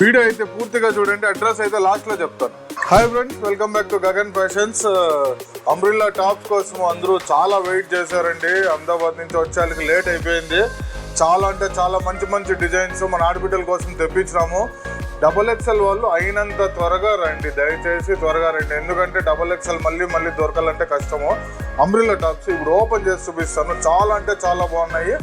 Video అయితే పూర్తిగా చూడండి, అడ్రస్ అయితే లాస్ట్ లో చెప్తాను. Hi friends, welcome back to Gagan fashions. Umbrella tops కోసం అందరూ చాలా వెయిట్ చేశారండి. అహ్మదాబాద్ నుంచి వచ్చేళ్ళకి లేట్ అయిపోయింది. చాలా అంటే చాలా మంచి మంచి డిజైన్స్ మన ఆడబిడ్డల కోసం తెప్పించినాము. XXL వాళ్ళు అయినంత త్వరగా రండి, దయచేసి త్వరగా రండి. ఎందుకంటే XXL మళ్ళీ దొరకాలంటే కష్టము. అంబ్రిల్లా టాప్స్ ఇప్పుడు ఓపెన్ చేసి చూపిస్తాను. చాలా అంటే చాలా బాగున్నాయి.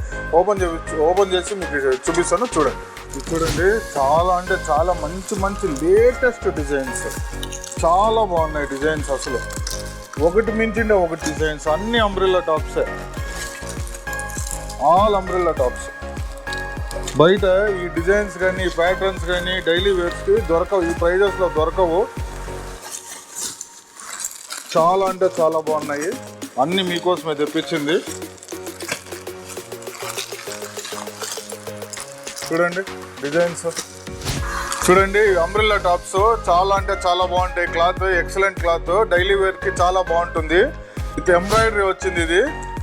ఓపెన్ చేసి మీకు చూపిస్తాను, చూడండి. చూడండి, చాలా అంటే చాలా మంచి లేటెస్ట్ డిజైన్స్, చాలా బాగున్నాయి డిజైన్స్. అసలు ఒకటి మించిండే ఒకటి డిజైన్స్, అన్ని అంబ్రిల్లా టాప్సే, ఆల్ అంబ్రిల్లా టాప్స్. బయట ఈ డిజైన్స్ కానీ ఈ ప్యాటర్న్స్ కానీ డైలీ వేర్స్కి దొరకవు, ఈ ప్రైజెస్లో దొరకవు. చాలా అంటే చాలా బాగున్నాయి, అన్నీ మీకోసమే తెప్పించింది. చూడండి డిజైన్స్, చూడండి అంబ్రిల్లా టాప్స్ చాలా అంటే చాలా బాగుంటాయి. క్లాత్ ఎక్సలెంట్ క్లాత్, డైలీ వేర్కి చాలా బాగుంటుంది. ఇది ఎంబ్రాయిడరీ వచ్చింది, ఇది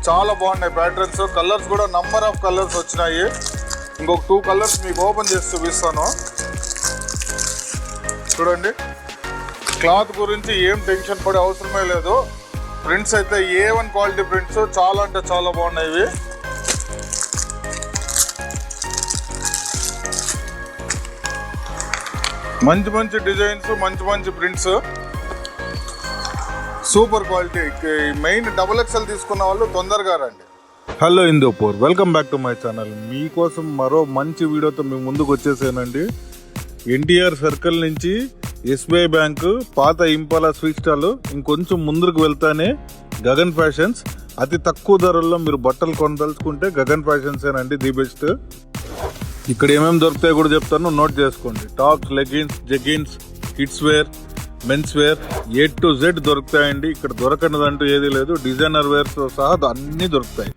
చాలా బాగున్నాయి ప్యాటర్న్స్. కలర్స్ కూడా నంబర్ ఆఫ్ కలర్స్ వచ్చినాయి. ఇంకొక 2 కలర్స్ మీకు ఓపెన్ చేసి చూపిస్తాను. చూడండి, క్లాత్ గురించి ఏం టెన్షన్ పడే అవసరమే లేదు. ప్రింట్స్ అయితే A1 క్వాలిటీ ప్రింట్స్, చాలా అంటే చాలా బాగున్నాయి ఇవి. మంచి డిజైన్స్, మంచి prints, super quality. Main XXL తీసుకున్న వాళ్ళు తొందరగా రండి. Hello Hindupur, welcome back to my channel. మీకోసం మరో మంచి వీడియోతో మేము ముందుకు వచ్చేసానండి. NTR సర్కిల్ నుంచి SBI బ్యాంకు, పాత ఇంపాలా స్వీట్ స్టాల్, ఇంకొంచెం ముందుకు వెళ్తానే గగన్ ఫ్యాషన్స్. అతి తక్కువ ధరల్లో మీరు బట్టలు కొనదలుచుకుంటే గగన్ ఫ్యాషన్సేనండి ది బెస్ట్. ఇక్కడ ఏమేమి దొరుకుతాయో కూడా చెప్తాను, నోట్ చేసుకోండి. Tops, leggings, jeggings, kids wear, men's wear, A to Z దొరుకుతాయండి. ఇక్కడ దొరకనిదంటూ ఏది లేదు. డిజైనర్ వేర్స్ సహా అన్నీ దొరుకుతాయి.